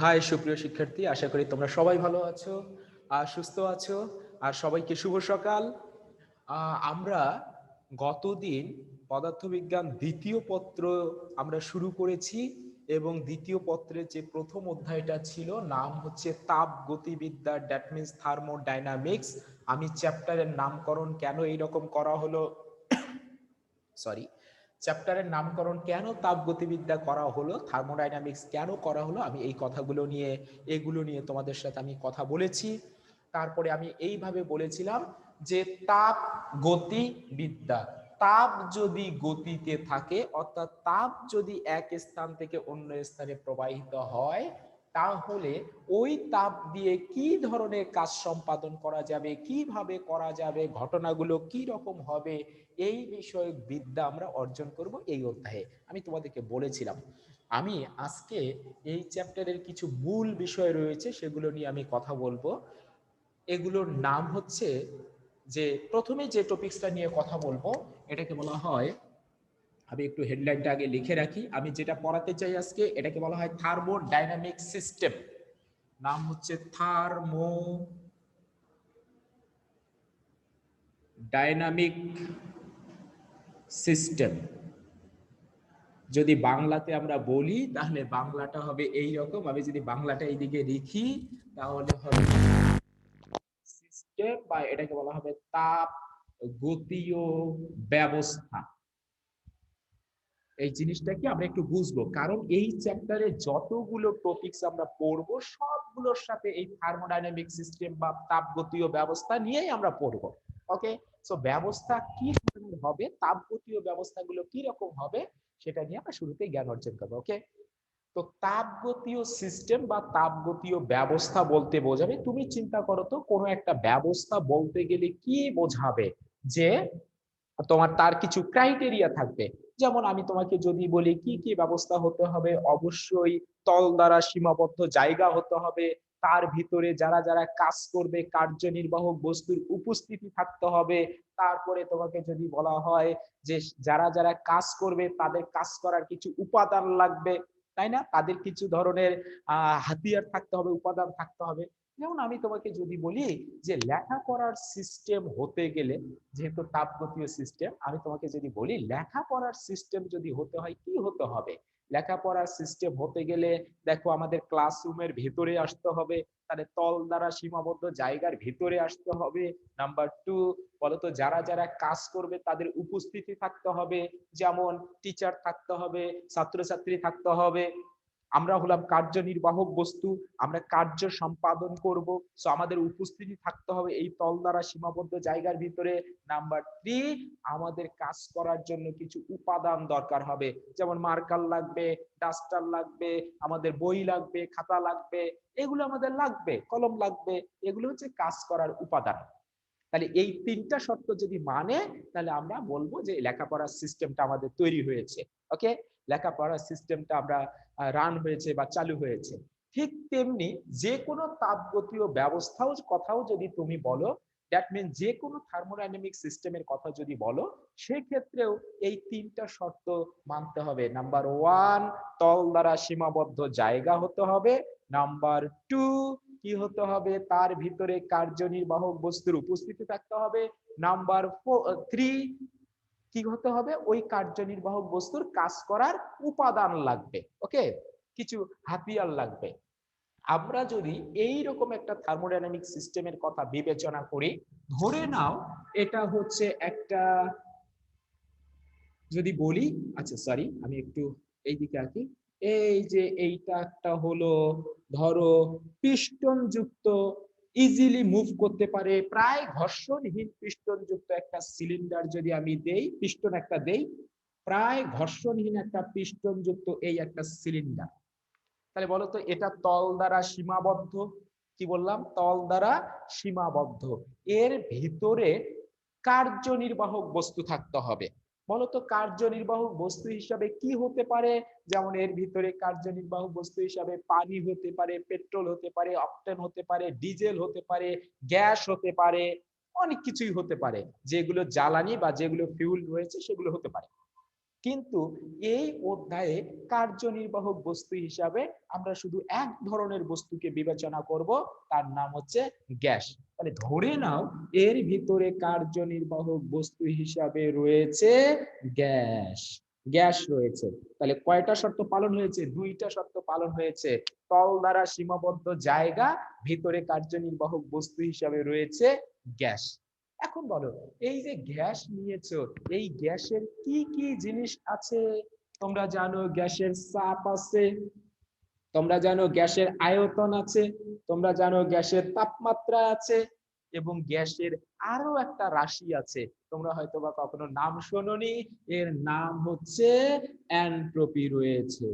High সুপ্রিয় শিক্ষার্থী, আশা করি তোমরা সবাই ভালো আছো আর সুস্থ আছো। আর সবাইকে শুভ সকাল। আমরা গতদিন পদার্থবিজ্ঞান দ্বিতীয় পত্র আমরা শুরু করেছি এবং দ্বিতীয় পত্রের যে প্রথম অধ্যায়টা ছিল নাম হচ্ছে তাপ গতিবিদ্যা, দ্যাট মিনস থার্মোডাইনামিক্স। আমি চ্যাপ্টারের নামকরণ কেন এইরকম করা হলো, সরি, চ্যাপ্টারের নামকরণ কেন তাপগতিবিদ্যা করা হলো, থার্মোডাইনামিক্স কেন করা হলো, আমি এই কথাগুলো নিয়ে এগুলো নিয়ে তোমাদের সাথে আমি কথা বলেছি। তারপরে আমি এইভাবে বলেছিলাম যে তাপ গতিবিদ্যা, তাপ যদি গতিতে থাকে অর্থাৎ তাপ যদি এক স্থান থেকে অন্য স্থানে প্রবাহিত হয়, তাহলে ওই তাপ দিয়ে কি ধরনের কাজ সম্পাদন করা যাবে, কিভাবে করা যাবে, ঘটনাগুলো কি রকম হবে, এই বিষয়ক বিদ্যা আমরা অর্জন করব এই অধ্যায়ে। আমি তোমাদেরকে বলেছিলাম আমি আজকে এই চ্যাপ্টারের কিছু মূল বিষয় রয়েছে সেগুলো নিয়ে আমি কথা বলবো। এগুলোর নাম হচ্ছে, যে প্রথমে যে টপিকসটা নিয়ে কথা বলবো এটাকে বলা হয়, আমি একটু হেডলাইনটা আগে লিখে রাখি, আমি যেটা পড়াতে চাই আজকে এটাকে বলা হয় থার্মোডাইনামিক সিস্টেম। নাম হচ্ছে থার্মো ডাইনামিক সিস্টেম। যদি বাংলাতে আমরা বলি তাহলে বাংলাটা হবে এই রকম, আমি যদি বাংলাটা এইদিকে লিখি তাহলে হবে সিস্টেম, বা এটাকে বলা হবে তাপ গতীয় ব্যবস্থা। এই জিনিসটা কি আমরা একটু বুঝবো, কারণ এই চ্যাপ্টারে যতগুলো টপিকস আমরা পড়বো সবগুলোর সাথে এই থার্মোডাইনামিক সিস্টেম বা তাপগতীয় ব্যবস্থা নিয়েই আমরা পড়বো। ওকে, সো ব্যবস্থা কি ধরনের হবে, তাপগতীয় ব্যবস্থাগুলো কি রকম হবে, সেটা নিয়ে আমরা শুরুতেই জ্ঞান অর্জন করবো। ওকে, তো তাপগতীয় সিস্টেম বা তাপগতীয় ব্যবস্থা বলতে বোঝাবে, তুমি চিন্তা করো তো কোনো একটা ব্যবস্থা বলতে গেলে কি বোঝাবে, যে তোমার তার কিছু ক্রাইটেরিয়া থাকবে। যেমন আমি তোমাকে যদি বলি কি কি ব্যবস্থা হতে হবে, অবশ্যই তল দ্বারা সীমাবদ্ধ জায়গা হতে হবে, তার ভিতরে যারা যারা কাজ করবে কার্যনির্বাহক বস্তুর উপস্থিতি থাকতে হবে। তারপরে তোমাকে যদি বলা হয় যে যারা যারা কাজ করবে তাদের কাজ করার কিছু উপাদান লাগবে, তাই না, তাদের কিছু ধরনের হাতিয়ার থাকতে হবে, উপাদান থাকতে হবে। যেমন আমি তোমাকে যদি বলি যে লেখাপড়ার সিস্টেম হতে গেলে, যেহেতু তাপগতীয় সিস্টেম, আমি তোমাকে যদি বলি লেখাপড়ার সিস্টেম যদি হতে হয় কি হতে হবে, লেখাপড়ার সিস্টেম হতে গেলে দেখো আমাদের ক্লাসরুমের ভেতরে আসতে হবে, তাহলে তল দ্বারা সীমাবদ্ধ জায়গার ভিতরে আসতে হবে। নাম্বার টু, বলতো যারা যারা কাজ করবে তাদের উপস্থিতি থাকতে হবে, যেমন টিচার থাকতে হবে, ছাত্রছাত্রী থাকতে হবে। আমরা হলাম কার্যনির্বাহক বস্তু, আমরা কার্য সম্পাদন করব, সো আমাদের উপস্থিতি থাকতে হবে এই তল দ্বারা সীমাবদ্ধ জায়গার ভিতরে। নাম্বার থ্রি, আমাদের কাজ করার জন্য কিছু উপাদান দরকার হবে, যেমন মার্কার লাগবে, ডাস্টার লাগবে, আমাদের বই লাগবে, খাতা লাগবে, এগুলো আমাদের লাগবে, কলম লাগবে, এগুলো হচ্ছে কাজ করার উপাদান। তাহলে এই তিনটা শর্ত যদি মানে, তাহলে আমরা বলবো যে লেখাপড়ার সিস্টেমটা আমাদের তৈরি হয়েছে। ওকে, লেখাপড়ার সিস্টেমটা আমরা রান হয়েছে বা চালু হয়েছে। ঠিক তেমনি যে কোনো তাপগতীয় ব্যবস্থাও কথাও যদি তুমি বলো, দ্যাট মিন যে কোনো থার্মোডাইনামিক সিস্টেমের কথা যদি বলো, সেক্ষেত্রেও এই তিনটা শর্ত মানতে হবে। নাম্বার ওয়ান, তল দ্বারা সীমাবদ্ধ জায়গা হতে হবে। নাম্বার টু, কি হতে হবে, তার ভিতরে কার্যনির্বাহক বস্তুর উপস্থিতি থাকতে হবে। নাম্বার থ্রি, কি হতে হবে, ওই কার্যনির্বাহক বস্তুর কাজ করার উপাদান লাগবে। ওকে, কিছু হাতিয়ার লাগবে। আমরা যদি এই রকম একটা থার্মোডাইনামিক সিস্টেমের কথা বিবেচনা করি, ধরে নাও এটা হচ্ছে একটা, যদি বলি, আচ্ছা সরি আমি একটু এইদিকে আঁকি, এই যে এইটা একটা হলো ধরো পিস্টন যুক্ত, ইজিলি মুভ করতে পারে, প্রায় ঘর্ষণহীন পিস্টন যুক্ত একটা সিলিন্ডার যদি আমি দেই, পিস্টন একটা দেই, প্রায় ঘর্ষণহীন একটা পিস্টন যুক্ত এই একটা সিলিন্ডার, তাহলে বলো তো এটা তল দ্বারা সীমাবদ্ধ, কি বললাম, তল দ্বারা সীমাবদ্ধ, এর ভিতরে কার্যনির্বাহক বস্তু থাকতে হবে। বলতো কার্যনির্বাহক বস্তু হিসাবে কি হতে পারে, যেমন এর ভিতরে কার্যনির্বাহক বস্তু হিসাবে পানি হতে পারে, পেট্রোল হতে পারে, অকটেন হতে পারে, ডিজেল হতে পারে, গ্যাস হতে পারে, অনেক কিছুই হতে পারে, যেগুলো জ্বালানি বা যেগুলো ফিউল রয়েছে সেগুলো হতে পারে। কিন্তু এই অধ্যায়ে কার্যনির্বাহক বস্তু হিসাবে আমরা শুধু এক ধরনের বস্তুকে বিবেচনা করব, তার নাম হচ্ছে গ্যাস। তাহলে ধরে নাও এর ভিতরে কার্যনির্বাহক বস্তু হিসাবে রয়েছে গ্যাস। গ্যাস রয়েছে, তাহলে কয়টা শর্ত পালন হয়েছে? দুইটা শর্ত পালন হয়েছে। তল দ্বারা সীমাবদ্ধ জায়গা, ভিতরে কার্যনির্বাহক বস্তু হিসাবে রয়েছে গ্যাস। এখন বলো, এই যে গ্যাস নিয়েছো, এই গ্যাসের কি কি জিনিস আছে? তোমরা জানো গ্যাসের চাপ আছে, তোমরা জানো গ্যাসের আয়তন আছে, তোমরা জানো গ্যাসের তাপমাত্রা আছে, এবং গ্যাসের আরো একটা রাশি আছে, তোমরা হয়তো বা কখনো নাম শোনোনি, এর নাম হচ্ছে এনট্রপি রয়েছে।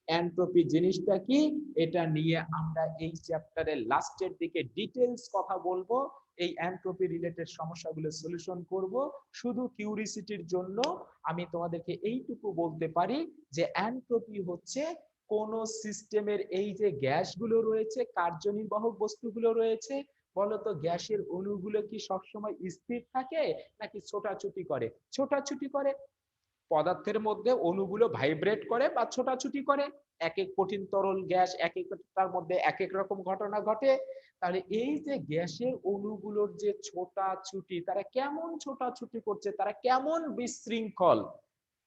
এনট্রপি জিনিসটা কি, এটা নিয়ে আমরা এই চ্যাপ্টারের লাস্টের দিকে ডিটেইলস কথা বলবো। এই এনট্রপি রিলেটেড সমস্যাগুলো সলিউশন করব। শুধু কিউরিসিটির জন্য আমি তোমাদেরকে এইটুকু বলতে পারি যে এনট্রপি হচ্ছে কোন সিস্টেমের এই যে গ্যাসগুলো রয়েছে, কার্যনির্বাহক বস্তুগুলো রয়েছে, বলতো গ্যাসের অণুগুলো কি সবসময় স্থির থাকে নাকি ছোটাছুটি করে? ছোটাছুটি করে। পদার্থের মধ্যে অণুগুলো ভাইব্রেট করে বা ছোটাছুটি করে। এক এক কঠিন তরল গ্যাস এক একটার মধ্যে এক এক রকম ঘটনা ঘটে। তাহলে এই যে গ্যাসের অণুগুলোর যে ছোটাছুটি, তারা কেমন ছোটাছুটি করছে, তারা কেমন বিশৃঙ্খল,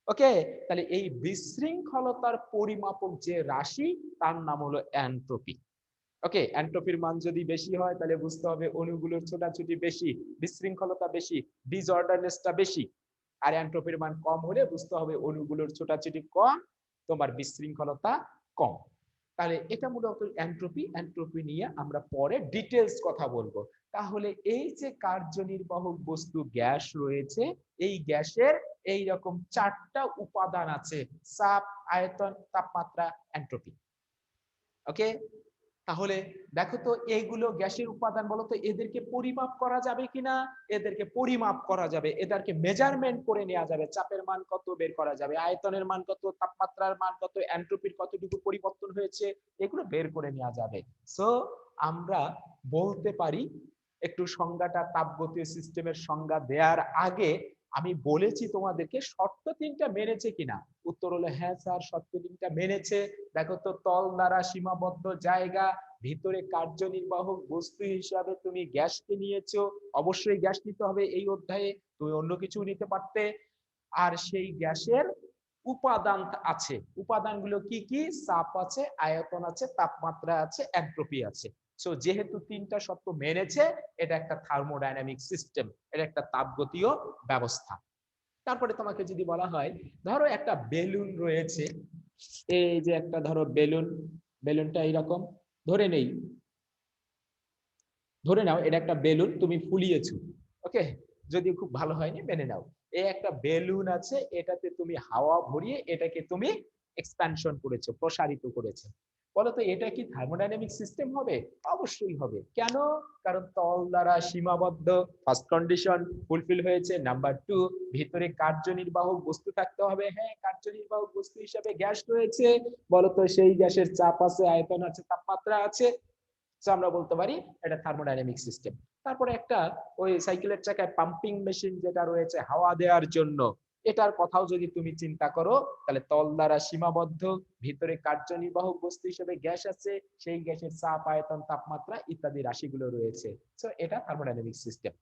ওকে, তাহলে এই বিশৃঙ্খলতার পরিমাপক যে রাশি, তার নাম হলো এনট্রপি। ওকে, এনট্রপির মান যদি বেশি হয় তাহলে বুঝতে হবে অণুগুলোর ছোটাছুটি বেশি, বিশৃঙ্খলতা বেশি, ডিসঅর্ডারনেসটা বেশি। আর এনট্রপির মান কম হলে বুঝতে হবে অণুগুলোর ছোটাছুটি কম, তোমার বিশৃঙ্খলতা কম। তাহলে এটা মূলত এনট্রপি। এনট্রপি নিয়ে আমরা পরে ডিটেলস কথা বলবো। তাহলে এই যে কার্যনির্বাহক বস্তু গ্যাস রয়েছে, এই গ্যাসের এই রকম চারটা উপাদান আছে: চাপ, আয়তন, তাপমাত্রা, এনট্রপি। ওকে, তাহলে দেখো তো এইগুলো গ্যাসের উপাদান, বলো তো এদেরকে পরিমাপ করা যাবে কিনা? এদেরকে পরিমাপ করা যাবে, এদেরকে মেজারমেন্ট করে নেওয়া যাবে। চাপের মান কত বের করা যাবে, আয়তনের মান কত, তাপমাত্রার মান কত, এনট্রপির কতটুকু পরিবর্তন হয়েছে, এগুলো বের করে নেওয়া যাবে। সো আমরা বলতে পারি, একটু সংজ্ঞাটা, তাপগতীয় সিস্টেমের সংজ্ঞা দেওয়ার আগে আমি বলেছি তোমাদেরকে শর্ত তিনটা মেনেছে কিনা। উত্তর হলো হ্যাঁ স্যার, শর্ত তিনটা মেনেছে। দেখো তো, তল দ্বারা সীমাবদ্ধ জায়গা, ভিতরে কার্যনির্বাহক বস্তু হিসাবে তুমি গ্যাসকে নিয়েছো। অবশ্যই গ্যাস নিতে হবে এই অধ্যায়ে, তুমি অন্য কিছু নিতে পারতে। আর সেই গ্যাসের উপাদান আছে, উপাদানগুলো কি কি? চাপ আছে, আয়তন আছে, তাপমাত্রা আছে, এনট্রপি আছে। সো যেহেতু তিনটা শর্ত মেনেছে, এটা একটা থার্মোডাইনামিক সিস্টেম, এটা একটা তাপগতীয় ব্যবস্থা। তারপরে তোমাকে যদি বলা হয়, ধরো একটা বেলুন রয়েছে, এই যে একটা ধরো বেলুন, বেলুনটা এইরকম ধরে নেই, ধরে নাও এটা একটা বেলুন, তুমি ফুলিয়েছো। ওকে, যদি খুব ভালো হয়নি মেনে নাও। এই একটা বেলুন আছে, এটাতে তুমি হাওয়া ভরিয়ে এটাকে তুমি এক্সপ্যানশন করেছো, প্রসারিত করেছো। বলতো এটা কি থার্মোডাইনামিক সিস্টেম হবে? অবশ্যই হবে। কেন? কারণ তল দ্বারা সীমাবদ্ধ, ফার্স্ট কন্ডিশন ফুলফিল হয়েছে। নাম্বার 2, ভিতরে কার্যনির্বাহক বস্তু থাকতে হবে। হ্যাঁ, কার্যনির্বাহক বস্তু হিসেবে গ্যাস রয়েছে। বলতো সেই গ্যাসের চাপ আছে, আয়তন আছে, তাপমাত্রা আছে। আমরা বলতে পারি এটা থার্মোডাইনামিক সিস্টেম। তারপরে একটা ওই সাইকেলের চাকায় পাম্পিং মেশিন যেটা রয়েছে হাওয়া দেওয়ার জন্য, এটার কথাও যদি তুমি চিন্তা করো, তাহলে তল দ্বারা সীমাবদ্ধ, ভিতরে কার্যনির্বাহক বস্তু হিসেবে গ্যাস আছে, সেই গ্যাসের চাপ, আয়তন, তাপমাত্রা ইত্যাদি রাশিগুলো রয়েছে। সো এটা থার্মোডাইনামিক সিস্টেম।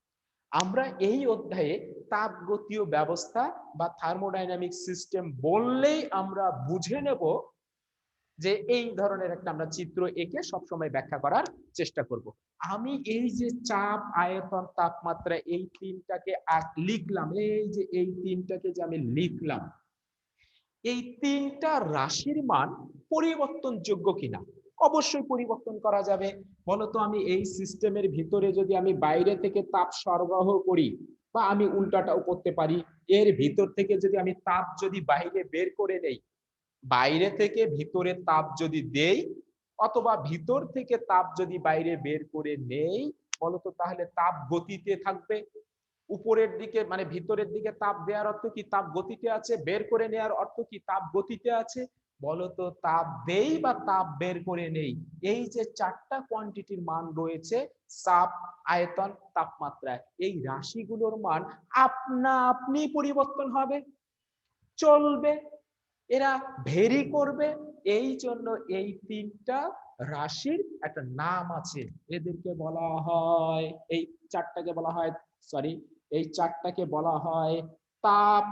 আমরা এই অধ্যায়ে তাপগতীয় ব্যবস্থা বা থার্মোডাইনামিক সিস্টেম বললেই আমরা বুঝে নেব যে এই ধরনের একটা আমরা চিত্র এঁকে সবসময় ব্যাখ্যা করার চেষ্টা করব। আমি এই যে চাপ, আয়তন, তাপমাত্রা, এই তিনটাকে লিখলাম, এই যে এই তিনটাকে যে আমি লিখলাম, এই তিনটা রাশির মান পরিবর্তনযোগ্য কিনা? অবশ্যই পরিবর্তন করা যাবে। বলতো আমি এই সিস্টেমের ভিতরে যদি আমি বাইরে থেকে তাপ সরবরাহ করি, বা আমি উল্টাটাও করতে পারি, এর ভিতর থেকে যদি আমি তাপ যদি বাইরে বের করে নেই, বাইরে থেকে ভিতরে তাপ যদি দেই, অথবা ভিতর থেকে তাপ যদি বাইরে বের করে নেই, বলতো তাহলে তাপ গতিতে থাকবে। উপরের দিকে মানে ভিতরের দিকে তাপ দেওয়ার অর্থ কি তাপ গতিতে আছে, বের করে নেওয়ার অর্থ কি তাপ গতিতে আছে। বলতো তাপ দেই বা তাপ বের করে নেই, এই যে চারটা কোয়ান্টিটির মান রয়েছে, চাপ, আয়তন, তাপমাত্রা, এই রাশিগুলোর মান আপনা আপনি পরিবর্তন হবে। চলবে, এরা ভেরি করবে। এই জন্য এই তিনটা রাশির একটা নাম আছে, এদেরকে বলা হয়, এই চারটাকে বলা হয়, সরি, এই চারটাকে বলা হয় তাপ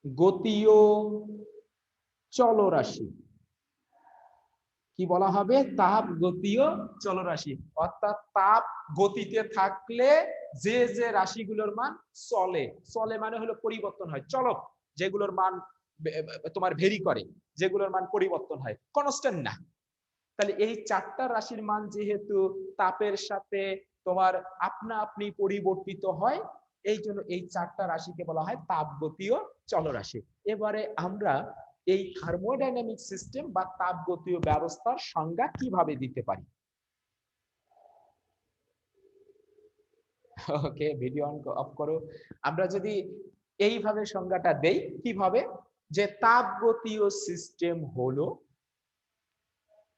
গতীয় চলরাশি। কি বলা হবে? তাপ গতীয় চলরাশি। অর্থাৎ তাপ গতিতে থাকলে যে যে রাশিগুলোর মান চলে, চলে মানে হলো পরিবর্তন হয়, চলক, যেগুলোর মান তোমার ভেরি করে, যেগুলোর মান পরিবর্তন হয়, কনস্ট্যান্ট না। তাহলে এই চারটা রাশির মান যেহেতু তাপের সাথে তোমার আপনা আপনি পরিবর্তিত হয়, এই জন্য এই চারটা রাশিকে বলা হয় তাপগতীয় চলরাশি। এবারে আমরা এই থার্মোডাইনামিক সিস্টেম বা তাপগতীয় ব্যবস্থার সংজ্ঞা কিভাবে দিতে পারি? ওকে, ভিডিও অন অফ করো। আমরা যদি এইভাবে সংজ্ঞাটা দেই, কিভাবে, যে তাপগতীয় সিস্টেম হলো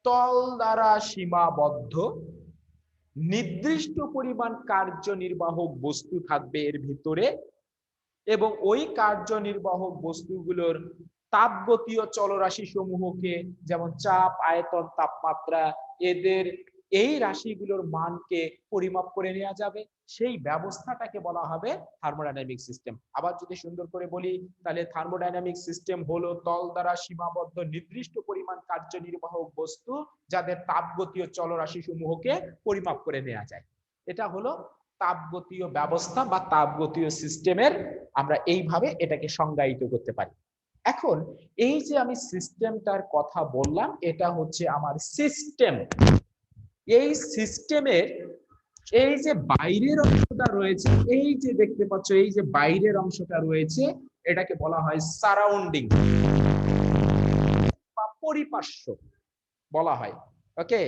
তল দ্বারা সীমাবদ্ধ নির্দিষ্ট পরিমাণ কার্যনির্বাহক বস্তু থাকবে এর ভিতরে, এবং ওই কার্যনির্বাহক বস্তুগুলোর তাপগতীয় চলরাশি সমূহকে, যেমন চাপ, আয়তন, তাপমাত্রা, এদের এই রাশিগুলোর মানকে পরিমাপ করে নেওয়া যাবে, সেই ব্যবস্থাটাকে বলা হবে থার্মোডাইনামিক সিস্টেম। আবার যদি সুন্দর করে বলি, তাহলে থার্মোডাইনামিক সিস্টেম হলো তল দ্বারা সীমাবদ্ধ নির্দিষ্ট পরিমাণ কার্যনির্বাহক বস্তু যাদের তাপগতীয় চলরাশি সমূহকে পরিমাপ করে নেওয়া যায়। এটা হলো তাপগতীয় ব্যবস্থা বা তাপগতীয় সিস্টেমের, আমরা এইভাবে এটাকে সংজ্ঞায়িত করতে পারি। এখন এই যে আমি সিস্টেমটার কথা বললাম, এটা হচ্ছে আমার সিস্টেম। এই সিস্টেমের এই যে বাইরের অংশটা রয়েছে, এই যে দেখতে পাচ্ছ, এই যে বাইরের অংশটা রয়েছে, এটাকে বলা হয় সারাউন্ডিং বা পরিপার্শ্ব বলা হয়। ওকে,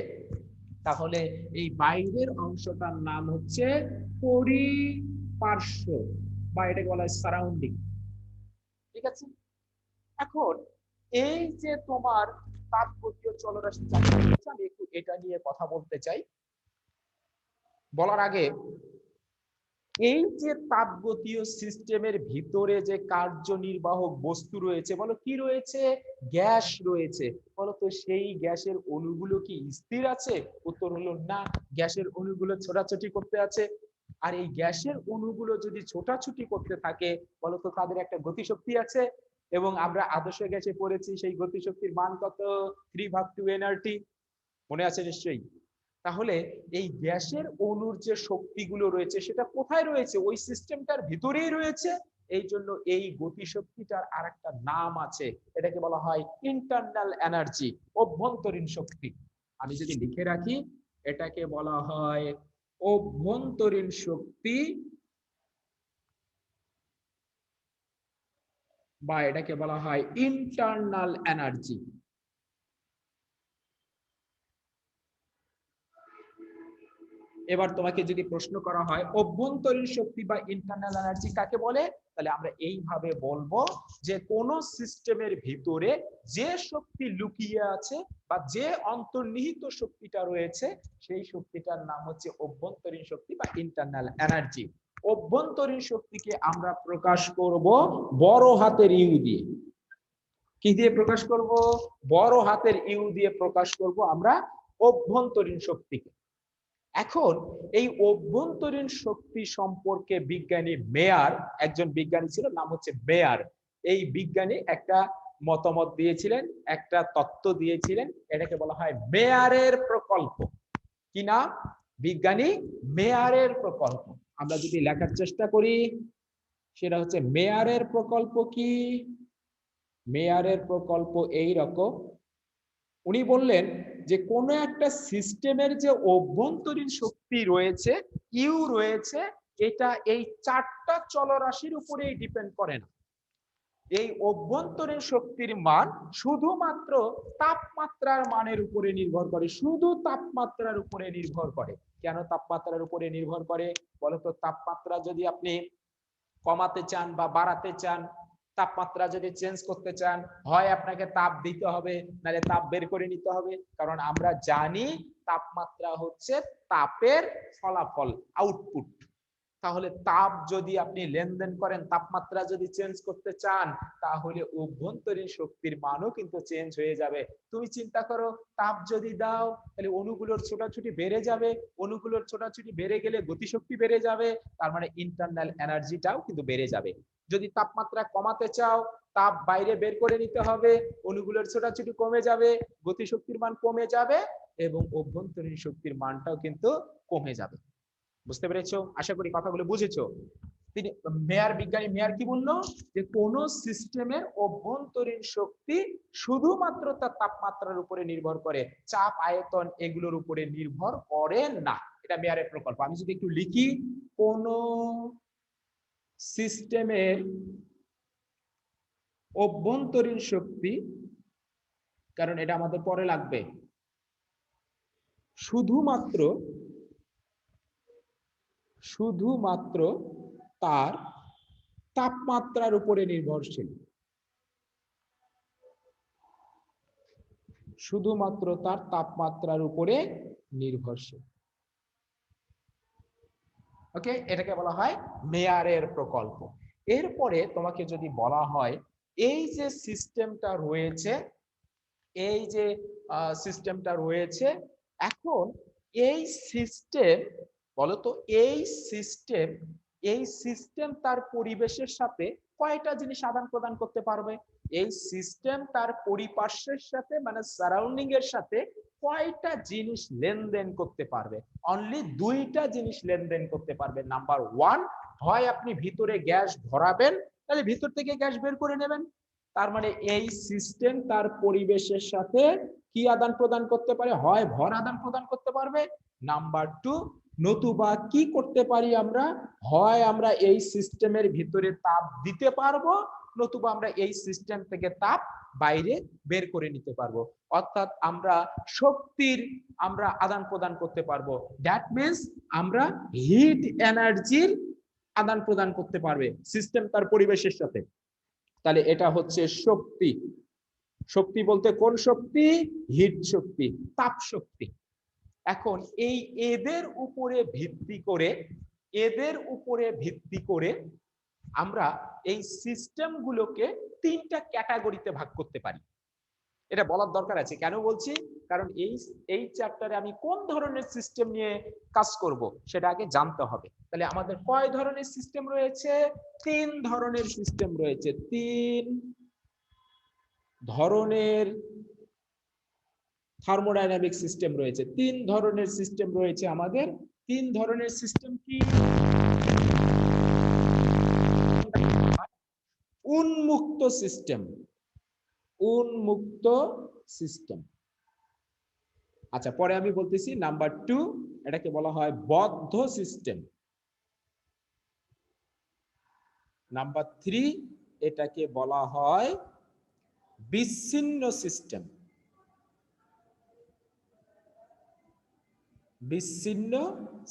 তাহলে এই বাইরের অংশটার নাম হচ্ছে পরিপার্শ্ব বা এটাকে বলা হয় সারাউন্ডিং। ঠিক আছে, এখন এই যে তোমার তাপগতীয় চলরাশি, আমি একটু এটা নিয়ে কথা বলতে চাই। বলার আগে, এই যে তাপগতীয় সিস্টেমের ভিতরে যে কার্যনির্বাহক বস্তু রয়েছে, বলো কি রয়েছে? গ্যাস রয়েছে। বলো তো সেই গ্যাসের অণুগুলো কি স্থির আছে? উত্তর হলো না, গ্যাসের অণুগুলো ছোটাছুটি করতে আছে। আর এই গ্যাসের অণুগুলো যদি ছোটাছুটি করতে থাকে, বলো তো তাদের একটা গতিশক্তি আছে, এবং আমরা আদর্শ গ্যাসে পড়েছি সেই গতিশক্তির মান কত? 3/2 মনে আছে নিশ্চয়ই। তাহলে এই গ্যাসের অণুর যে শক্তিগুলো রয়েছে সেটা কোথায় রয়েছে? ওই সিস্টেমটার ভিতরেই রয়েছে। এই জন্য এই গতিশক্তিটার আরেকটা নাম আছে, এটাকে বলা হয় ইন্টারনাল এনার্জি, অভ্যন্তরীণ শক্তি। আমি যদি লিখে রাখি, এটাকে বলা হয় অভ্যন্তরীণ শক্তি, বা এটাকে বলা হয় ইন্টারনাল এনার্জি। এবার তোমাকে যদি প্রশ্ন করা হয় অভ্যন্তরীণ শক্তি বা ইন্টারনাল এনার্জি কাকে বলে, তাহলে আমরা এইভাবে বলবো যে কোন সিস্টেমের ভিতরে যে শক্তি লুকিয়ে আছে বা যে অন্তর্নিহিত শক্তিটা রয়েছে, সেই শক্তিটার নাম হচ্ছে অভ্যন্তরীণ শক্তি বা ইন্টারনাল এনার্জি। অভ্যন্তরীণ শক্তিকে আমরা প্রকাশ করব বড় হাতের ইউ দিয়ে। কি দিয়ে প্রকাশ করব? বড় হাতের ইউ দিয়ে প্রকাশ করব আমরা অভ্যন্তরীণ শক্তিকে। এখন এই অভ্যন্তরীণ শক্তি সম্পর্কে বিজ্ঞানী মেয়ার, একজন বিজ্ঞানী ছিল, নাম হচ্ছে মেয়ার। এই বিজ্ঞানী একটা মতামত দিয়েছিলেন, একটা তত্ত্ব দিয়েছিলেন, এটাকে বলা হয় মেয়ারের প্রকল্প। কি নাম? বিজ্ঞানী মেয়ারের প্রকল্প। আমরা যদি লেখার চেষ্টা করি, সেটা হচ্ছে মেয়ারের প্রকল্প। কি মেয়ারের প্রকল্প? এই রকম, উনি বললেন যে কোন একটা সিস্টেমের যে অভ্যন্তরীণ শক্তি রয়েছে, ইউ রয়েছে, এটা এই চারটা চলরাশির উপরেই ডিপেন্ড করে না। এই অভ্যন্তরীণ শক্তির মান শুধুমাত্র তাপমাত্রার মানের উপরে নির্ভর করে, শুধু তাপমাত্রার উপরে নির্ভর করে। কেন তাপমাত্রার উপরে নির্ভর করে বলতো? তাপমাত্রা যদি আপনি কমাতে চান বা বাড়াতে চান, তাপমাত্রা যদি চেঞ্জ করতে চান, হয় আপনাকে তাপ দিতে হবে, নাহলে তাপ বের করে নিতে হবে। কারণ আমরা জানি তাপমাত্রা হচ্ছে তাপের ফলাফল, আউটপুট। তাহলে তাপ যদি আপনি লেনদেন করেন, তাপমাত্রা যদি চেঞ্জ করতে চান, তাহলে অভ্যন্তরীণ শক্তির মানও কিন্তু চেঞ্জ হয়ে যাবে। তুমি চিন্তা করো, তাপ যদি দাও তাহলে অণুগুলোর ছোটাছুটি বেড়ে যাবে, অণুগুলোর ছোটাছুটি বেড়ে গেলে গতিশক্তি বেড়ে যাবে, তার মানে ইন্টারনাল এনার্জিটাও কিন্তু বেড়ে যাবে। যদি তাপমাত্রা কমাতে চাও, তাপ বাইরে বের করে নিতে হবে, অণুগুলোর ছোটাছুটি কমে যাবে, গতিশক্তির মান কমে যাবে এবং অভ্যন্তরীণ শক্তির মানটাও কিন্তু কমে যাবে। বুঝতে পেরেছো? আশা করি কথাগুলো বুঝেছো। তিনি বিজ্ঞানী মেয়ার কি বললো, যে কোন সিস্টেমের অভ্যন্তরীণ শক্তি শুধুমাত্র তার তাপমাত্রার উপরে নির্ভর করে, চাপ, আয়তন এগুলোর উপরে নির্ভর করে না। এটা মেয়ারের প্রকল্প। আমি যদি একটু লিখি, কোন সিস্টেমের অভ্যন্তরীণ শক্তি, কারণ এটা আমাদের পরে লাগবে, শুধুমাত্র তার তাপমাত্রার উপরে নির্ভরশীল, শুধুমাত্র তার তাপমাত্রার উপরে নির্ভরশীল। ওকে, এটাকে বলা হয় মেয়ারের প্রকল্প। এরপরে তোমাকে যদি বলা হয় এই যে সিস্টেমটা রয়েছে, এই যে সিস্টেমটা রয়েছে, এখন এই সিস্টেম, বলতো এই সিস্টেম তার পরিবেশের সাথে কয়টা জিনিস আদান প্রদান করতে পারবে? এই সিস্টেম তার পরিপার্শ্বের সাথে মানে সারাউন্ডিং এর সাথে কয়টা জিনিস লেনদেন করতে পারবে? অনলি দুইটা জিনিস লেনদেন করতে পারবে। নাম্বার ওয়ান, হয় আপনি ভিতরে গ্যাস ভরাবেন, তাহলে ভিতর থেকে গ্যাস বের করে নেবেন, তার মানে এই সিস্টেম তার পরিবেশের সাথে কি আদান প্রদান করতে পারে? হয় ভর আদান প্রদান করতে পারবে। নাম্বার টু, নতুবা কি করতে পারি আমরা, হয় আমরা এই সিস্টেমের ভিতরে তাপ দিতে পারবো, নতুবা আমরা এই সিস্টেম থেকে তাপ বাইরে বের করে নিতে পারবো। অর্থাৎ আমরা শক্তির আদান প্রদান করতে পারবো। দ্যাট মিনস আমরা হিট এনার্জির আদান প্রদান করতে পারবে সিস্টেম তার পরিবেশের সাথে। তাহলে এটা হচ্ছে শক্তি। শক্তি বলতে কোন শক্তি? হিট শক্তি, তাপ শক্তি। এখন এই এদের উপরে ভিত্তি করে আমরা এই সিস্টেমগুলোকে তিনটা ক্যাটাগরিতে ভাগ করতে পারি। এটা বলার দরকার আছে, কেন বলছি, কারণ এই চ্যাপ্টারে আমি কোন ধরনের সিস্টেম নিয়ে কাজ করব সেটা আগে জানতে হবে। তাহলে আমাদের কয় ধরনের সিস্টেম রয়েছে? তিন ধরনের সিস্টেম রয়েছে। তিন ধরনের থার্মোডাইনামিক সিস্টেম রয়েছে। তিন ধরনের সিস্টেম রয়েছে আমাদের। তিন ধরনের সিস্টেম কি? উন্মুক্ত সিস্টেম, উন্মুক্ত সিস্টেম। আচ্ছা, পরে আমি বলতেছি। নাম্বার টু, এটাকে বলা হয় বদ্ধ সিস্টেম। নাম্বার থ্রি, এটাকে বলা হয় বিচ্ছিন্ন সিস্টেম। বিচ্ছিন্ন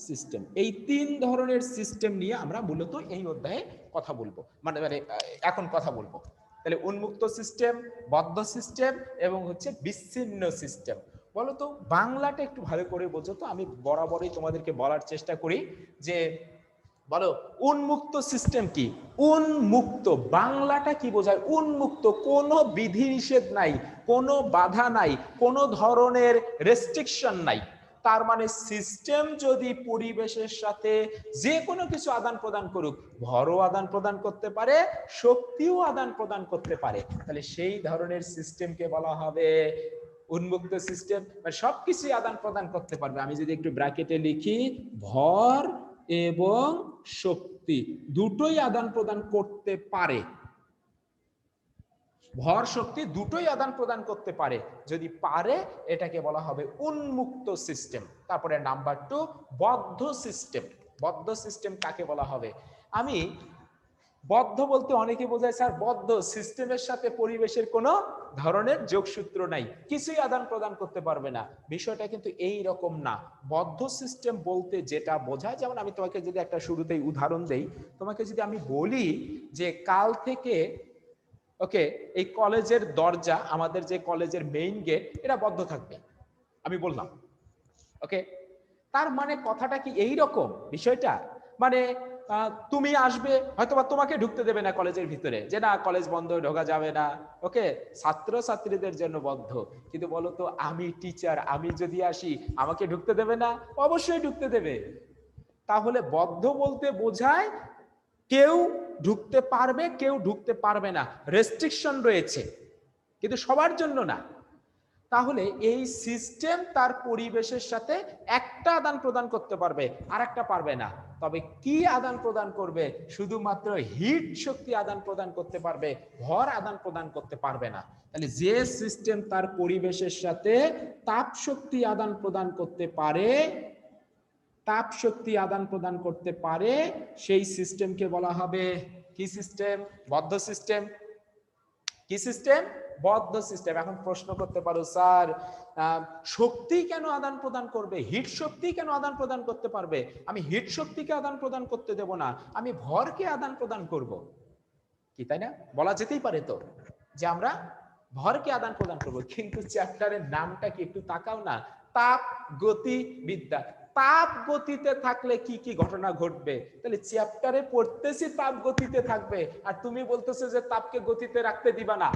সিস্টেম। এই তিন ধরনের সিস্টেম নিয়ে আমরা মূলত এই অধ্যায়ে কথা বলবো, মানে এখন কথা বলবো। তাহলে উন্মুক্ত সিস্টেম, বদ্ধ সিস্টেম এবং হচ্ছে বিচ্ছিন্ন সিস্টেম। বলতো বাংলাটা একটু ভালো করে বোঝো তো, আমি বরাবরই তোমাদেরকে বলার চেষ্টা করি যে বলো উন্মুক্ত সিস্টেম কি? উন্মুক্ত বাংলাটা কি বোঝায়? উন্মুক্ত, কোনো বিধিনিষেধ নাই, কোনো বাধা নাই, কোনো ধরনের রেস্ট্রিকশন নাই। তার মানে সিস্টেম যদি পরিবেশের সাথে যে কোনো কিছু আদান প্রদান করুক, ভরও আদান প্রদান করতে পারে, শক্তিও আদান প্রদান করতে পারে, তাহলে সেই ধরনের সিস্টেমকে বলা হবে উন্মুক্ত সিস্টেম। সবকিছু আদান প্রদান করতে পারবে। আমি যদি একটু ব্র্যাকেটে লিখি, ভর এবং শক্তি দুটোই আদান প্রদান করতে পারে। ভর শক্তি দুটোই আদান প্রদান করতে পারে। যদি পারে এটাকে বলা হবে উন্মুক্ত সিস্টেম। তারপরে নাম্বার টু, বদ্ধ সিস্টেম। বদ্ধ সিস্টেম কাকে বলা হবে? আমি বদ্ধ বলতে অনেকে বোঝায় স্যার বদ্ধ সিস্টেমের সাথে পরিবেশের কোনো ধরনের যোগসূত্র নাই, কিছুই আদান প্রদান করতে পারবে না। বিষয়টা কিন্তু এই রকম না। বদ্ধ সিস্টেম বলতে যেটা বোঝায়, যেমন আমি তোমাকে যদি একটা শুরুতেই উদাহরণ দেই, তোমাকে যদি আমি বলি যে কাল থেকে ওকে এই কলেজের দরজা, আমাদের যে কলেজের মেইন গেট, এটা বদ্ধ থাকবে, আমি বললাম ওকে, তার মানে কথাটা কি এই রকম বিষয়টা? মানে তুমি আসবে, হয়তোবা তোমাকে ঢুকতে দেবে না কলেজের ভিতরে, যে না কলেজ বন্ধ, ঢোকা যাবে না, ওকে, ছাত্র ছাত্রীদের জন্য বন্ধ। কিন্তু বলো তো আমি টিচার, আমি যদি আসি আমাকে ঢুকতে দেবে না? অবশ্যই ঢুকতে দেবে। তাহলে বদ্ধ বলতে বোঝায় কেউ ঢুকতে পারবে, কেউ ঢুকতে পারবে না, রেস্ট্রিকশন রয়েছে, কিন্তু সবার জন্য না। তাহলে এই সিস্টেম তার পরিবেশের সাথে একটা আদান প্রদান করতে পারবে, আর একটা পারবে না। তবে কি আদান প্রদান করবে? শুধুমাত্র হিট শক্তি আদান প্রদান করতে পারবে, ভর আদান প্রদান করতে পারবে না। তাহলে যে সিস্টেম তার পরিবেশের সাথে তাপ শক্তি আদান প্রদান করতে পারে, তাপ শক্তি আদান প্রদান করতে পারে, সেই সিস্টেমকে বলা হবে কি সিস্টেম? বদ্ধ সিস্টেম। কি সিস্টেম? বদ্ধ সিস্টেম। এখন প্রশ্ন করতে পারো, স্যার শক্তি কেন আদান প্রদান করবে, হিট শক্তি কেন আদান প্রদান করতে পারবে? আমি হিট শক্তিকে আদান প্রদান করতে দেব না, আমি ভরকে আদান প্রদান করব, কি তাই না? বলা যেতেই পারে তো যে আমরা ভরকে আদান প্রদান করব। কিন্তু চ্যাপ্টারের নামটা কি একটু তাকাও না, তাপ গতি বিদ্যা। তাপ গতিতে থাকলে কি কি ঘটনা ঘটবে? তাহলে চ্যাপ্টারে পড়তেছি তাপ গতিতে থাকবে, আর তুমি বলতেছো যে তাপকে গতিতে রাখতে দিবা না।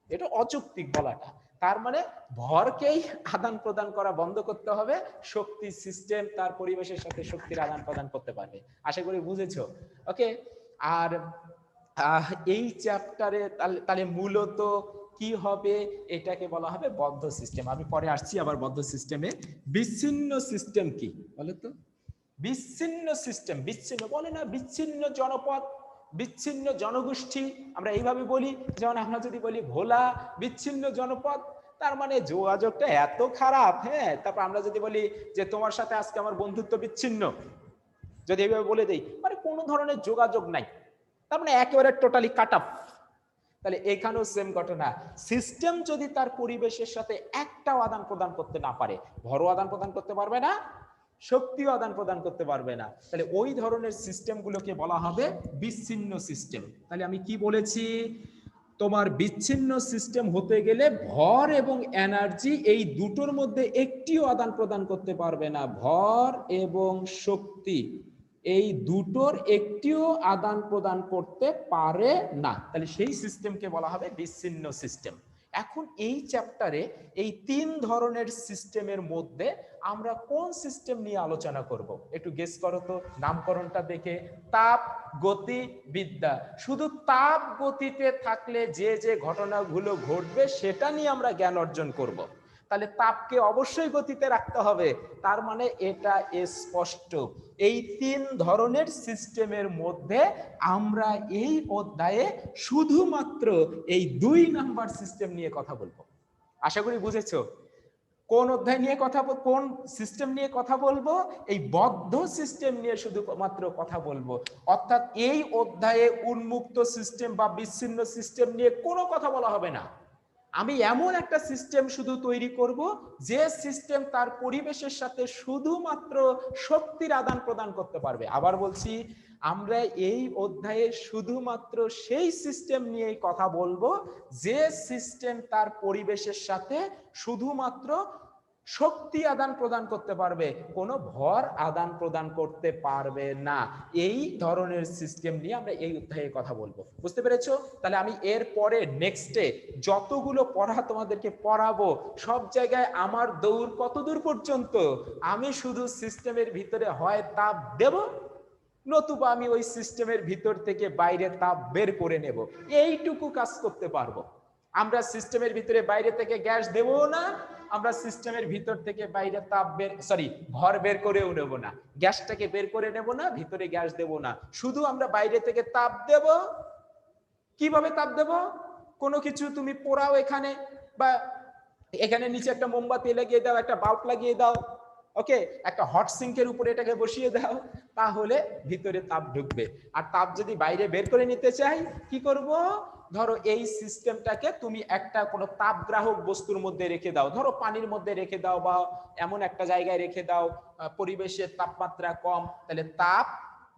এটা অযৌক্তিক বলাটা। তার মানে ভরকেই আদান প্রদান করা বন্ধ করতে হবে, শক্তি সিস্টেম তার পরিবেশের সাথে শক্তির আদান প্রদান করতে পারবে। আশা করি বুঝেছো। ওকে, আর এই চ্যাপ্টারে তাহলে মূলত কি হবে? এটাকে বলা হবে বদ্ধ সিস্টেম। আমি পরে আসছি আবার বদ্ধ সিস্টেমে। বিচ্ছিন্ন সিস্টেম কি বলে তো? বিচ্ছিন্ন সিস্টেম, বিচ্ছিন্ন বলে না, বিচ্ছিন্ন জনপদ, বিচ্ছিন্ন জনগোষ্ঠী, আমরা এইভাবে বলি। যেমন আমরা যদি বলি ভোলা বিচ্ছিন্ন জনপদ, তার মানে যোগাযোগটা এত খারাপ। হ্যাঁ, তারপর আমরা যদি বলি যে তোমার সাথে আজকে আমার বন্ধুত্ব বিচ্ছিন্ন, যদি এইভাবে বলে দেই, মানে কোনো ধরনের যোগাযোগ নাই, তার মানে একেবারে টোটালি কাট অফ। তাহলে এখানেও সেম ঘটনা, সিস্টেম যদি তার পরিবেশের সাথে একটাও আদান প্রদান করতে না পারে, ভরও আদান প্রদান করতে পারবে না, শক্তিও আদান প্রদান করতে পারবে না, তাহলে ওই ধরনের সিস্টেমগুলোকে বলা হবে বিচ্ছিন্ন সিস্টেম। তাহলে আমি কি বলেছি? তোমার বিচ্ছিন্ন সিস্টেম হতে গেলে ভর এবং এনার্জি এই দুটোর মধ্যে একটিও আদান প্রদান করতে পারবে না, ভর এবং শক্তি এই দুটোর একটিও আদান প্রদান করতে পারে না। তাহলে সেই সিস্টেমকে বলা হবে বিচ্ছিন্ন সিস্টেম। এখন এই চ্যাপ্টারে এই তিন ধরনের সিস্টেমের মধ্যে আমরা কোন সিস্টেম নিয়ে আলোচনা করব? একটু গেস করো তো নামকরণটা দেখে। তাপ গতি বিদ্যা। শুধু তাপ গতিতে থাকলে যে যে ঘটনাগুলো ঘটবে সেটা নিয়ে আমরা জ্ঞান অর্জন করব। তাহলে তাপকে অবশ্যই গতিতে রাখতে হবে, তার মানে এটা স্পষ্ট। এই তিন ধরনের সিস্টেমের মধ্যে আমরা এই অধ্যায়ে শুধুমাত্র এই 2 নাম্বার সিস্টেম নিয়ে কথা বলবো। আশা করি বুঝেছো কোন অধ্যায় নিয়ে কথা, কোন সিস্টেম নিয়ে কথা বলবো? এই বদ্ধ সিস্টেম নিয়ে শুধুমাত্র কথা বলবো। অর্থাৎ এই অধ্যায়ে উন্মুক্ত সিস্টেম বা বিচ্ছিন্ন সিস্টেম নিয়ে কোনো কথা বলা হবে না। আমি এমন একটা সিস্টেম শুধু তৈরি করব যে সিস্টেম তার পরিবেশের সাথে শুধুমাত্র শক্তির আদান প্রদান করতে পারবে। আবার বলছি, আমরা এই অধ্যায়ে শুধুমাত্র সেই সিস্টেম নিয়ে কথা বলবো যে সিস্টেম তার পরিবেশের সাথে শুধুমাত্র শক্তি আদান প্রদান করতে পারবে, কোনো ভর আদান প্রদান করতে পারবে না। এই ধরনের সিস্টেম নিয়ে আমরা এই অধ্যায়ে কথা বলবো। বুঝতে পেরেছো? তাহলে আমি এর পরে নেক্সটে যতগুলো পড়া তোমাদেরকে পড়াবো, সব জায়গায় আমার দৌড় কত দূর পর্যন্ত? আমি শুধু সিস্টেমের ভিতরে হয় তাপ দেব, নতুবা আমি ওই সিস্টেমের ভিতর থেকে বাইরে তাপ বের করে নেব, এইটুকু কাজ করতে পারবো। আমরা সিস্টেমের ভিতরে বাইরে থেকে গ্যাস দেবো না, আমরা সিস্টেমের ভিতর থেকে বাইরে তাপ বের ভর বের করেও নেব না, গ্যাসটাকে বের করে নেব না, ভিতরে গ্যাস দেব না, শুধু আমরা বাইরে থেকে তাপ দেব। কিভাবে তাপ দেব? কোনো কিছু তুমি পোড়াও এখানে, বা এখানে নিচে একটা মোমবাতি লাগিয়ে দাও, একটা বাল্ব লাগিয়ে দাও, ওকে, একটা হট সিঙ্কের উপরে এটাকে বসিয়ে দাও, তাহলে ভিতরে তাপ ঢুকবে। আর তাপ যদি বাইরে বের করে নিতে চাই, কি করব? ধরো এই সিস্টেমটাকে তুমি একটা কোনো তাপগ্রাহক বস্তুর মধ্যে রেখে দাও, ধরো পানির মধ্যে রেখে দাও, বা এমন একটা জায়গায় রেখে দাও পরিবেশের তাপমাত্রা কম, তাহলে তাপ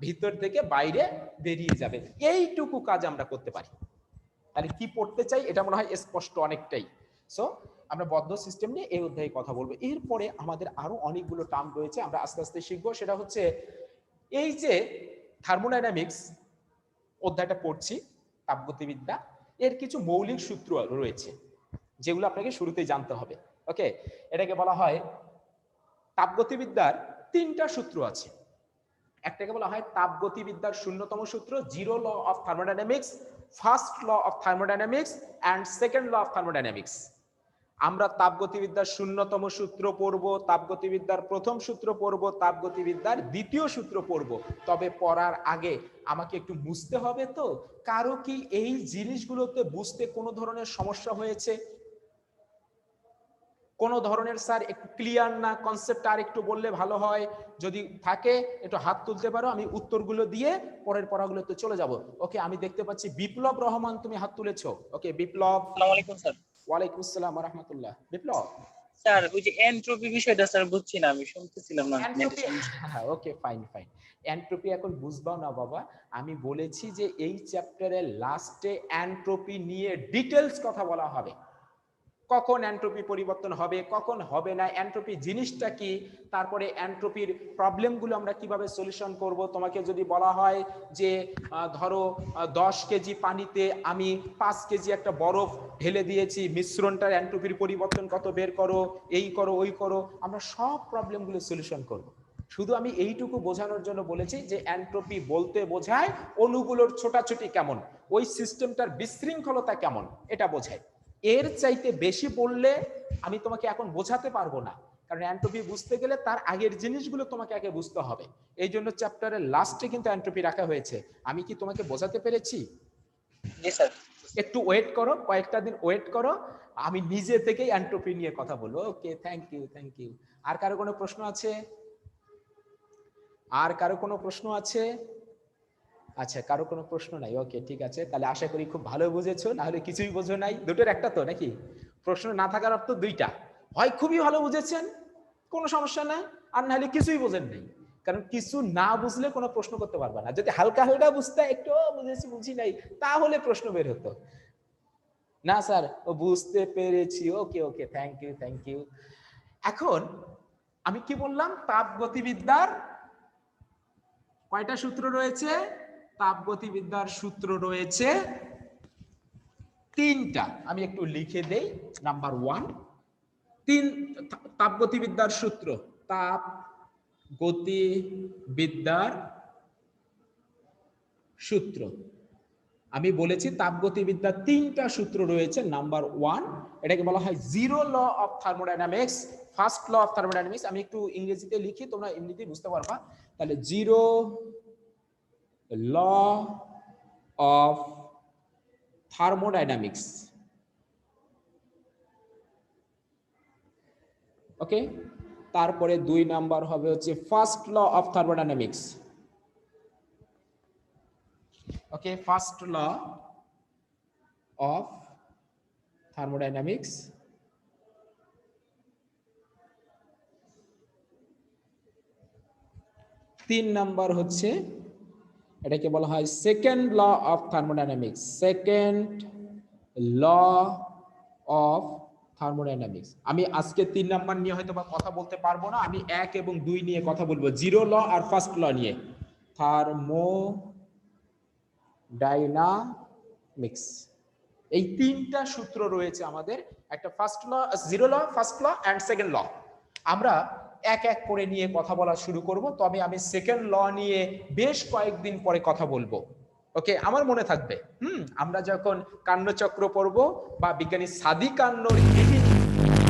ভিতর থেকে বাইরে বেরিয়ে যাবে। এইটুকু কাজ আমরা করতে পারি। তাহলে কি পড়তে চাই এটা মনে হয় স্পষ্ট অনেকটাই। সো আমরা বদ্ধ সিস্টেম নিয়ে এই অধ্যায়ে কথা বলবো। এরপরে আমাদের আরো অনেকগুলো টার্ম রয়েছে, আমরা আস্তে আস্তে শিখবো। সেটা হচ্ছে এই যে থার্মোডাইনামিক্স অধ্যায়টা পড়ছি, তাপগতিবিদ্যা, এর কিছু মৌলিক সূত্র রয়েছে যেগুলো আপনাকে শুরুতেই জানতে হবে। ওকে, এটাকে বলা হয় তাপগতিবিদ্যার 3টা সূত্র আছে। একটাকে বলা হয় তাপগতিবিদ্যার শূন্যতম সূত্র, zero law of thermodynamics, first law of thermodynamics and second law of thermodynamics. আমরা তাপগতিবিদ্যার শূন্যতম সূত্র পড়ব, তাপগতিবিদ্যার প্রথম সূত্র পড়ব, তাপগতিবিদ্যার দ্বিতীয় সূত্র পড়ব। তবে পড়ার আগে আমাকে একটু বুঝতে হবে তো, কারো কি এই জিনিসগুলোতে বুঝতে কোনো ধরনের সমস্যা হয়েছে? কোনো ধরনের স্যার একটু ক্লিয়ার না, কনসেপ্ট আর একটু বললে ভালো হয়, যদি থাকে একটু হাত তুলতে পারো, আমি উত্তরগুলো দিয়ে পরের পড়াগুলোতে চলে যাব। ওকে, আমি দেখতে পাচ্ছি বিপ্লব রহমান তুমি হাত তুলেছো। ওকে বিপ্লব। আসসালামু আলাইকুম স্যার। ওয়ালাইকুম আসসালাম ওয়া রাহমাতুল্লাহ। বিপ্লব স্যার ওই যে এনট্রপি বিষয়টা স্যার বুঝছি না, আমি শুনতেছিলাম না। Entropy, okay fine fine. Entropy এখন বুঝবাও না বাবা, আমি বলেছি যে এই চ্যাপ্টারের লাস্টে এনট্রপি নিয়ে ডিটেইলস কথা বলা হবে। কখন এনট্রপি পরিবর্তন হবে, কখন হবে না, এনট্রপি জিনিসটা কি, তারপরে এনট্রপির প্রবলেমগুলো আমরা কিভাবে সলিউশন করব। তোমাকে যদি বলা হয় যে ধরো 10 কেজি পানিতে আমি 5 কেজি একটা বরফ ঢেলে দিয়েছি, মিশ্রণটার এনট্রপির পরিবর্তন কত বের করো, এই করো ওই করো, আমরা সব প্রবলেমগুলো সলিউশন করব। শুধু আমি এইটুকু বোঝানোর জন্য বলেছি যে এনট্রপি বলতে বোঝায় অণুগুলোর ছোটাছুটি কেমন, ওই সিস্টেমটার বিশৃঙ্খলতা কেমন, এটা বোঝায়। এর চাইতে বেশি বললে আমি তোমাকে এখন বোঝাতে পারবো না, কারণ এনট্রপি বুঝতে গেলে তার আগের জিনিসগুলো তোমাকে আগে বুঝতে হবে। এই জন্য চ্যাপ্টারের লাস্টে কিন্তু এনট্রপি রাখা হয়েছে। আমি কি তোমাকে বোঝাতে পেরেছি? জি স্যার। একটু ওয়েট করো, কয়েকটা দিন ওয়েট করো, আমি নিজে থেকেই এনট্রপি নিয়ে কথা বলবো। ওকে, থ্যাংক ইউ থ্যাংক ইউ। আর কারো কোনো প্রশ্ন আছে? আর কারো কোনো প্রশ্ন আছে? আচ্ছা, কারো কোনো প্রশ্ন নাই। ওকে ঠিক আছে, তাহলে আশা করি খুব ভালো বুঝেছো, না হলে কিছুই বোঝো নাই। দুটোর একটা তো নাকি? প্রশ্ন না থাকার অর্থ দুইটা, হয় খুবই ভালো বুঝেছেন কোনো সমস্যা নাই, আর না হলে কিছুই বোঝেন নাই। কারণ কিছু না বুঝলে কোনো প্রশ্ন করতে পারবে না। যদি হালকা হালকা বুঝতে, একটু বুঝেছি বুঝি নাই, তাহলে প্রশ্ন বের হতো না। স্যার ও বুঝতে পেরেছি। ওকে ওকে, থ্যাংক ইউ থ্যাংক ইউ। এখন আমি কি বললাম, তাপগতিবিদ্যার কয়টা সূত্র রয়েছে? তাপগতিবিদ্যার সূত্র রয়েছে 3টা। আমি একটু লিখে দেই। নাম্বার 1, তাপগতিবিদ্যার সূত্র, তাপগতিবিদ্যার সূত্র। আমি বলেছি তাপগতিবিদ্যার 3টা সূত্র রয়েছে। নাম্বার 1, এটাকে বলা হয় zero law of thermodynamics, first law of thermodynamics. আমি একটু ইংরেজিতে লিখি, তোমরা এমনিতেই বুঝতে পারবা। তাহলে zero law of thermodynamics. Okay, তারপরে 2 নাম্বার হবে হচ্ছে first law of thermodynamics. Okay, first law of thermodynamics. 3 number হচ্ছে, এটাকে বলা হয় second law of thermodynamics, second law of thermodynamics. আমি আজকে 3 নাম্বার নিয়ে হয়তো বা কথা বলতে পারবো না, আমি 1 এবং 2 নিয়ে কথা বলবো, জিরো ল আর ফার্স্ট ল নিয়ে। থার্মোডাইনামিক্স, এই 3টা সূত্র রয়েছে আমাদের। একটা first law, zero law, first law and second law. আমরা এক এক করে নিয়ে কথা বলা শুরু করব, তবে আমি সেকেন্ড ল নিয়ে বেশ কয়েকদিন পরে কথা বলবো। ওকে, আমার মনে থাকবে। আমরা যখন কান্নচক্র পড়ব বা বিজ্ঞানী সাদি কান্নর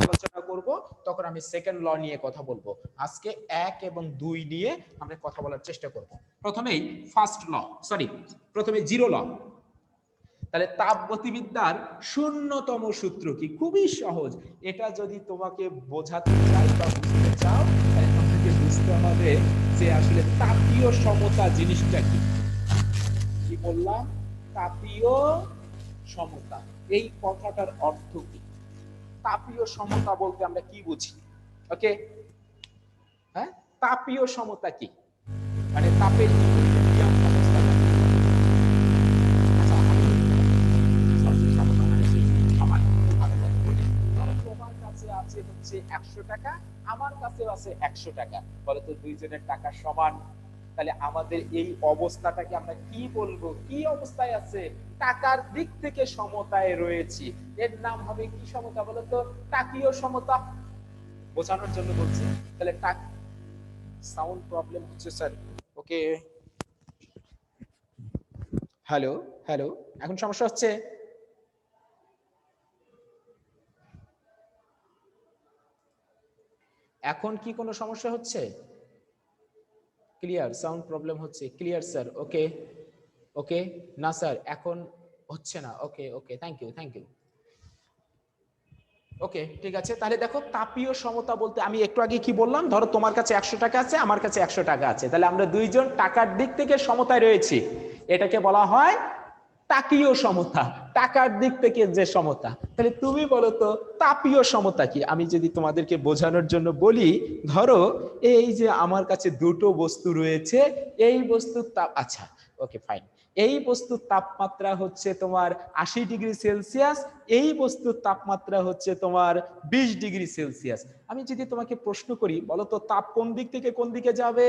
আলোচনা করব, তখন আমি সেকেন্ড ল নিয়ে কথা বলবো। আজকে 1 এবং 2 নিয়ে আমরা কথা বলার চেষ্টা করব। প্রথমেই ফার্স্ট ল, প্রথমে জিরো ল। তাহলে তাপগতিবিদ্যার শূন্যতম সূত্র কি? খুবই সহজ। এটা যদি তোমাকে বোঝাতে চাই বা বুঝতে চাও, তাহলে তোমাকে বুঝতে হবে যে আসলে তাপীয় সমতা জিনিসটা কি। কি বললাম? তাপীয় সমতা, এই কথাটার অর্থ কি? তাপীয় সমতা বলতে আমরা কি বুঝি? ওকে, হ্যাঁ, তাপীয় সমতা কি? মানে তাপের ইকুইলিব্রিয়াম অবস্থা। তোমার কাছে আছে হচ্ছে 100 টাকা, আমার কাছে আছে 100 টাকা, বলে তো দুইজনের টাকা সমান। তাহলে আমাদের এই অবস্থাটাকে আমরা কি বলবো, কি অবস্থায় আছে? টাকার দিক থেকে সমতায় রয়েছি। এর নাম হবে কি সমতা বলতো? তাপীয় সমতা। বোঝানোর জন্য বলছি। তাহলে সাউন্ড প্রবলেম হচ্ছে স্যার। ওকে, হ্যালো হ্যালো, এখন সমস্যা হচ্ছে? এখন কি কোনো সমস্যা হচ্ছে? ক্লিয়ার, সাউন্ড প্রবলেম হচ্ছে, ক্লিয়ার স্যার। ওকে ওকে, না স্যার এখন হচ্ছে না। ওকে ওকে, থ্যাংক ইউ থ্যাংক ইউ। ওকে ঠিক আছে, তাহলে দেখো তাপীয় সমতা বলতে আমি একটু আগে কি বললাম, ধরো তোমার কাছে 100 টাকা আছে, আমার কাছে 100 টাকা আছে, তাহলে আমরা দুইজন টাকার দিক থেকে সমতায় রয়েছি, এটাকে বলা হয় তাপীয় সমতা। টাকার দিক থেকে যে সমতা। তাহলে তুমি বলো তো তাপীয় সমতা কি? আমি যদি তোমাদেরকে বোঝানোর জন্য বলি, ধরো এই যে আমার কাছে দুটো বস্তু রয়েছে, এই বস্তুর তাপ, আচ্ছা ওকে ফাইন, এই বস্তুর তাপমাত্রা হচ্ছে তোমার 80 ডিগ্রি সেলসিয়াস, এই বস্তুর তাপমাত্রা হচ্ছে তোমার 20 ডিগ্রি সেলসিয়াস। আমি যদি তোমাকে প্রশ্ন করি, বলো তো তাপ কোন দিক থেকে কোন দিকে যাবে?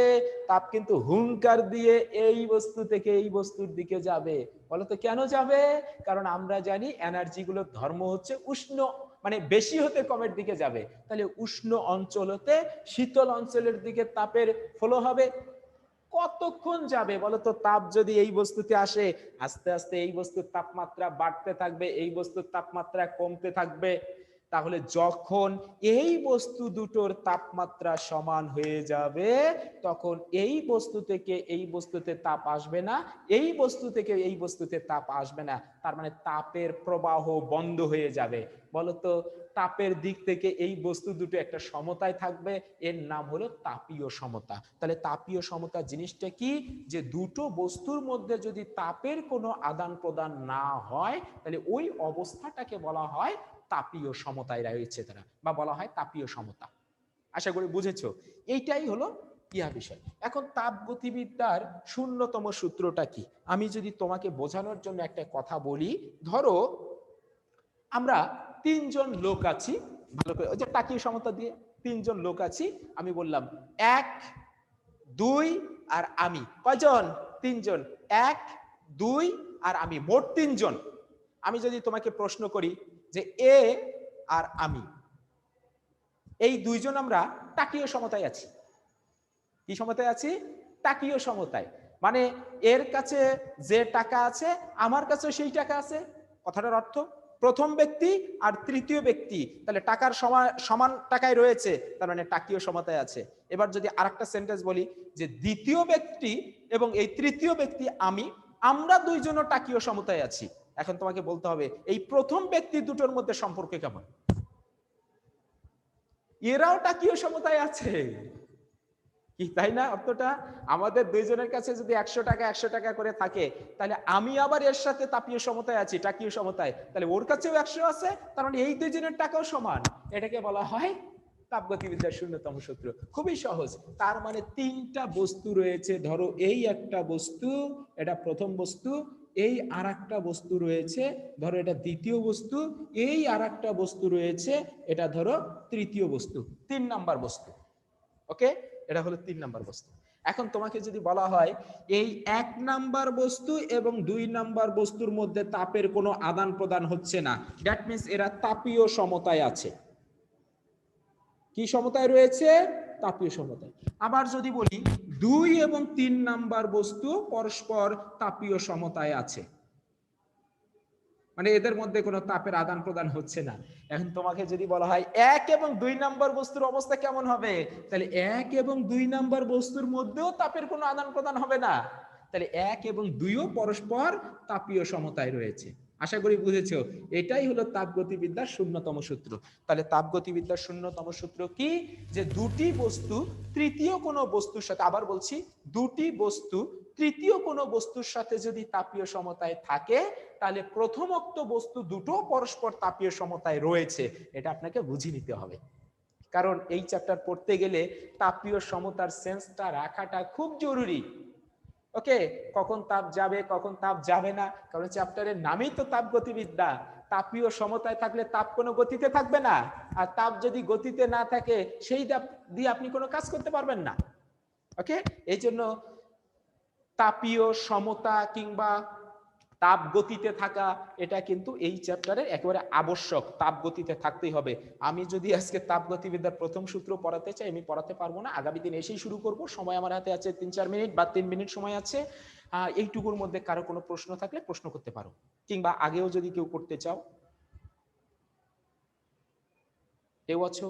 তাপ কিন্তু হুঙ্কার দিয়ে এই বস্তু থেকে এই বস্তুর দিকে যাবে। বলো তো কেন যাবে? কারণ আমরা জানি এনার্জি গুলোর ধর্ম হচ্ছে উষ্ণ, মানে বেশি হতে কমের দিকে যাবে। তাহলে উষ্ণ অঞ্চল হতে শীতল অঞ্চলের দিকে তাপের ফ্লো হবে। কতক্ষণ যাবে বলতো? তাপ যদি এই বস্তুতে আসে, আস্তে আস্তে এই বস্তুর তাপমাত্রা বাড়তে থাকবে, এই বস্তুর তাপমাত্রা কমতে থাকবে। তাহলে যখন এই বস্তু দুটোর তাপমাত্রা সমান হয়ে যাবে, তখন এই বস্তু থেকে এই বস্তুতে তাপ আসবে না, এই বস্তু থেকে এই বস্তুতে তাপ আসবে না। তার মানে তাপের প্রবাহ বন্ধ হয়ে যাবে। বলতো তাপের দিক থেকে এই বস্তু দুটো একটা সমতায় থাকবে, এর নাম হলো তাপীয় সমতা। তাহলে তাপীয় সমতা জিনিসটা কি? যে দুটো বস্তুর মধ্যে যদি তাপের কোনো আদান প্রদান না হয়, তাহলে ওই অবস্থাটাকে বলা হয় তাপীয় সমতায় রয়েছে তারা, বা বলা হয় তাপীয় সমতা। আশা করি বুঝেছো। এইটাই হলো ইহা বিষয়। এখন তাপগতিবিদ্যার শূন্যতম সূত্রটা কি? আমি যদি তোমাকে বোঝানোর জন্য একটা কথা বলি, ধরো আমরা তিনজন লোক আছি, ভালো করে ওই যে তাপীয় সমতা দিয়ে তিনজন লোক আছি, আমি বললাম 1 2 আর আমি। কয়জন? তিনজন। 1 2 আর আমি, মোট তিনজন। আমি যদি তোমাকে প্রশ্ন করি যে এ আর আমি, এই দুইজন আমরা তাপীয় সমতায় আছি। কি সমতায় আছি? তাপীয় সমতায়। মানে এর কাছে যে টাকা আছে, আমার কাছে সেই টাকা আছে। কথাটার অর্থ প্রথম ব্যক্তি আর তৃতীয় ব্যক্তি তাহলে টাকার সমান টাকায় রয়েছে, তার মানে তাপীয় সমতায় আছে। এবার যদি আরেকটা সেন্টেন্স বলি যে দ্বিতীয় ব্যক্তি এবং এই তৃতীয় ব্যক্তি আমি, আমরা দুইজনও তাপীয় সমতায় আছি। এখন তোমাকে বলতে হবে এই প্রথম ব্যক্তি দুটোর মধ্যে সম্পর্ক কেমন? এরাও তাপীয় সমতায় আছে, কি তাই না? অর্থটা আমাদের দুইজনের কাছে যদি 100 টাকা করে থাকে, তাহলে আমি আবার এর সাথে তাপীয় সমতায় আছি, তাপীয় সমতায়, তাহলে ওর কাছেও 100 আছে, তার মানে এই দুইজনের টাকাও সমান। এটাকে বলা হয় তাপগতিবিদ্যার শূন্যতম সূত্র। খুবই সহজ। তার মানে তিনটা বস্তু রয়েছে, ধরো এই একটা বস্তু, এটা প্রথম বস্তু, এই আর একটা বস্তু রয়েছে, ধরো এটা দ্বিতীয় বস্তু, এই আর একটা বস্তু রয়েছে, এটা ধরো তৃতীয় বস্তু, 3 নাম্বার বস্তু। ওকে, এটা হলো 3 নাম্বার বস্তু। এখন তোমাকে যদি বলা হয় এই 1 নাম্বার বস্তু এবং 2 নাম্বার বস্তুর মধ্যে তাপের কোনো আদান প্রদান হচ্ছে না, দ্যাট মিন্স এরা তাপীয় সমতায় আছে। কি সমতায় রয়েছে? তাপীয় সমতায়। আবার যদি বলি 2 এবং 3 নাম্বার বস্তু পরস্পর তাপীয় সমতায় আছে, মানে এদের মধ্যে কোনো তাপের আদান প্রদান হচ্ছে না। এখন তোমাকে যদি বলা হয় 1 এবং 2 নাম্বার বস্তুর অবস্থা কেমন হবে, তাহলে 1 এবং 2 নাম্বার বস্তুর মধ্যেও তাপের কোনো আদান প্রদান হবে না। তাহলে 1 এবং 2ও পরস্পর তাপীয় সমতায় রয়েছে। আশা করি বুঝেছো। এটাই হলো তাপগতিবিদ্যার শূন্যতম সূত্র। তাহলে তাপগতিবিদ্যার শূন্যতম সূত্র কি? যে দুটি বস্তু তৃতীয় কোনো বস্তুর সাথে, আবার বলছি, দুটি বস্তু তৃতীয় কোনো বস্তুর সাথে যদি তাপীয় সমতায় থাকে, তাহলে প্রথমোক্ত বস্তু দুটো পরস্পর তাপীয় সমতায় রয়েছে। এটা আপনাকে বুঝিয়ে নিতে হবে, কারণ এই চ্যাপ্টার পড়তে গেলে তাপীয় সমতার সেন্সটা রাখাটা খুব জরুরি। ওকে, কখন তাপ যাবে কখন তাপ যাবে না, কারণ চ্যাপ্টারের নামই তো তাপগতিবিদ্যা। তাপীয় সমতায় থাকলে তাপ কোনো গতিতে থাকবে না, আর তাপ যদি গতিতে না থাকে সেই তাপ দিয়ে আপনি কোনো কাজ করতে পারবেন না। ওকে, এই জন্য তাপীয় সমতা কিংবা তাপ গতিতে থাকা, এটা কিন্তু এই চ্যাপ্টারের একেবারে আবশ্যক। তাপ গতিতে থাকতেই হবে। আমি যদি আজকে তাপগতিবিদ্যার প্রথম সূত্র পড়াতে চাই, আমি পড়াতে পারবো না, আগামী দিন এসেই শুরু করব। সময় আমার হাতে আছে 3-4 মিনিট বা 3 মিনিট সময় আছে। এইটুকুর মধ্যে কারো কোনো প্রশ্ন থাকলে প্রশ্ন করতে পারো, কিংবা আগেও যদি কেউ করতে চাও। কেউ আছো?